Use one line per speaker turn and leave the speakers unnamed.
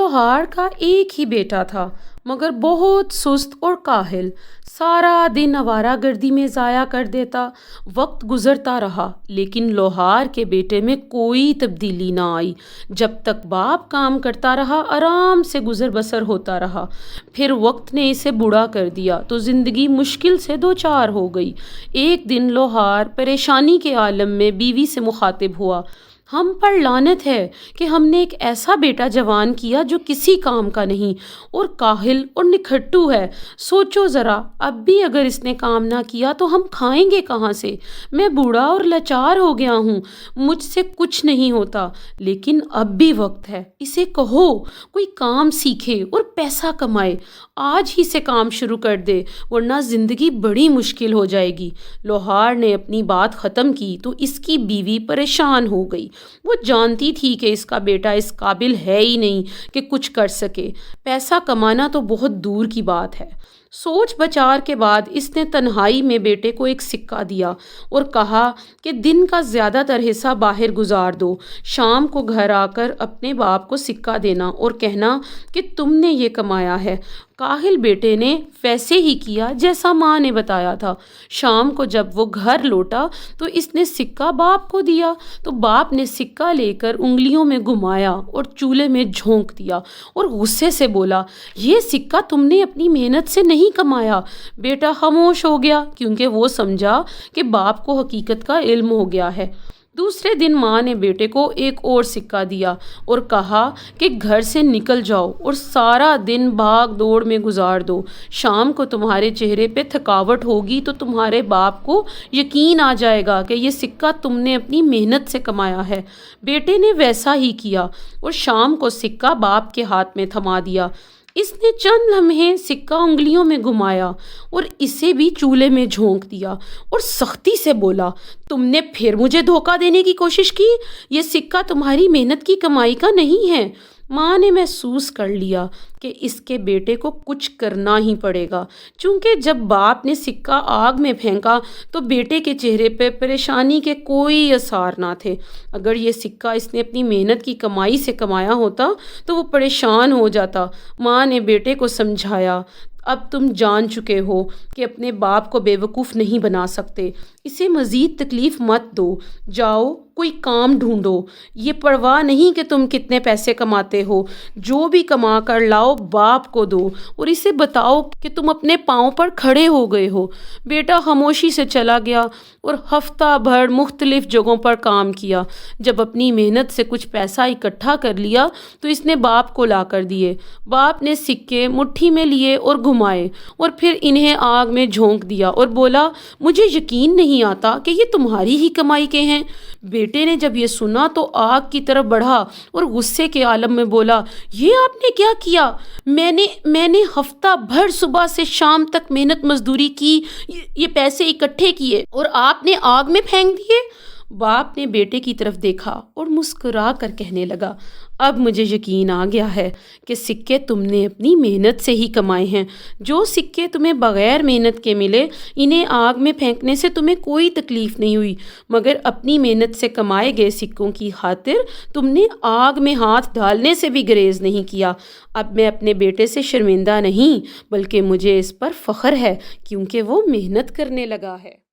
لوہار کا ایک ہی بیٹا تھا مگر بہت سست اور کاہل، سارا دن آوارہ گردی میں ضائع کر دیتا۔ وقت گزرتا رہا لیکن لوہار کے بیٹے میں کوئی تبدیلی نہ آئی۔ جب تک باپ کام کرتا رہا آرام سے گزر بسر ہوتا رہا، پھر وقت نے اسے بوڑھا کر دیا تو زندگی مشکل سے دوچار ہو گئی۔ ایک دن لوہار پریشانی کے عالم میں بیوی سے مخاطب ہوا، ہم پر لعنت ہے کہ ہم نے ایک ایسا بیٹا جوان کیا جو کسی کام کا نہیں اور کاہل اور نکھٹو ہے۔ سوچو ذرا، اب بھی اگر اس نے کام نہ کیا تو ہم کھائیں گے کہاں سے؟ میں بوڑھا اور لاچار ہو گیا ہوں، مجھ سے کچھ نہیں ہوتا، لیکن اب بھی وقت ہے، اسے کہو کوئی کام سیکھے اور پیسہ کمائے، آج ہی سے کام شروع کر دے ورنہ زندگی بڑی مشکل ہو جائے گی۔ لوہار نے اپنی بات ختم کی تو اس کی بیوی پریشان ہو گئی۔ وہ جانتی تھی کہ اس کا بیٹا اس قابل ہے ہی نہیں کہ کچھ کر سکے، پیسہ کمانا تو بہت دور کی بات ہے۔ سوچ بچار کے بعد اس نے تنہائی میں بیٹے کو ایک سکہ دیا اور کہا کہ دن کا زیادہ تر حصہ باہر گزار دو، شام کو گھر آ کر اپنے باپ کو سکہ دینا اور کہنا کہ تم نے یہ کمایا ہے۔ کاہل بیٹے نے ویسے ہی کیا جیسا ماں نے بتایا تھا۔ شام کو جب وہ گھر لوٹا تو اس نے سکہ باپ کو دیا تو باپ نے سکہ لے کر انگلیوں میں گھمایا اور چولہے میں جھونک دیا اور غصے سے بولا، یہ سکہ تم نے اپنی محنت سے نہیں کمایا۔ بیٹا خاموش ہو گیا کیونکہ وہ سمجھا کہ باپ کو حقیقت کا علم ہو گیا ہے۔ دوسرے دن ماں نے بیٹے کو ایک اور سکہ دیا اور کہا کہ گھر سے نکل جاؤ اور سارا دن بھاگ دوڑ میں گزار دو، شام کو تمہارے چہرے پہ تھکاوٹ ہوگی تو تمہارے باپ کو یقین آ جائے گا کہ یہ سکہ تم نے اپنی محنت سے کمایا ہے۔ بیٹے نے ویسا ہی کیا اور شام کو سکہ باپ کے ہاتھ میں تھما دیا۔ اس نے چند لمحے سکہ انگلیوں میں گھمایا اور اسے بھی چولہے میں جھونک دیا اور سختی سے بولا، تم نے پھر مجھے دھوکہ دینے کی کوشش کی، یہ سکہ تمہاری محنت کی کمائی کا نہیں ہے۔ ماں نے محسوس کر لیا کہ اس کے بیٹے کو کچھ کرنا ہی پڑے گا، چونکہ جب باپ نے سکہ آگ میں پھینکا تو بیٹے کے چہرے پہ پریشانی کے کوئی آثار نہ تھے۔ اگر یہ سکہ اس نے اپنی محنت کی کمائی سے کمایا ہوتا تو وہ پریشان ہو جاتا۔ ماں نے بیٹے کو سمجھایا، اب تم جان چکے ہو کہ اپنے باپ کو بے وقوف نہیں بنا سکتے، اسے مزید تکلیف مت دو، جاؤ کوئی کام ڈھونڈو، یہ پرواہ نہیں کہ تم کتنے پیسے کماتے ہو، جو بھی کما کر لاؤ باپ کو دو اور اسے بتاؤ کہ تم اپنے پاؤں پر کھڑے ہو گئے ہو۔ بیٹا خاموشی سے چلا گیا اور ہفتہ بھر مختلف جگہوں پر کام کیا۔ جب اپنی محنت سے کچھ پیسہ اکٹھا کر لیا تو اس نے باپ کو لا کر دیے۔ باپ نے سکے مٹھی میں لیے اور گھمائے اور پھر انہیں آگ میں جھونک دیا اور بولا، مجھے یقین نہیں آتا کہ یہ تمہاری ہی کمائی کے ہیں۔ بیٹے نے جب یہ سنا تو آگ کی طرف بڑھا اور غصے کے عالم میں بولا، یہ آپ نے کیا کیا؟ میں نے ہفتہ بھر صبح سے شام تک محنت مزدوری کی، یہ پیسے اکٹھے کیے اور آپ نے آگ میں پھینک دیے۔ باپ نے بیٹے کی طرف دیکھا اور مسکرا کر کہنے لگا، اب مجھے یقین آ گیا ہے کہ سکے تم نے اپنی محنت سے ہی کمائے ہیں۔ جو سکے تمہیں بغیر محنت کے ملے، انہیں آگ میں پھینکنے سے تمہیں کوئی تکلیف نہیں ہوئی، مگر اپنی محنت سے کمائے گئے سکوں کی خاطر تم نے آگ میں ہاتھ ڈالنے سے بھی گریز نہیں کیا۔ اب میں اپنے بیٹے سے شرمندہ نہیں بلکہ مجھے اس پر فخر ہے کیونکہ وہ محنت کرنے لگا ہے۔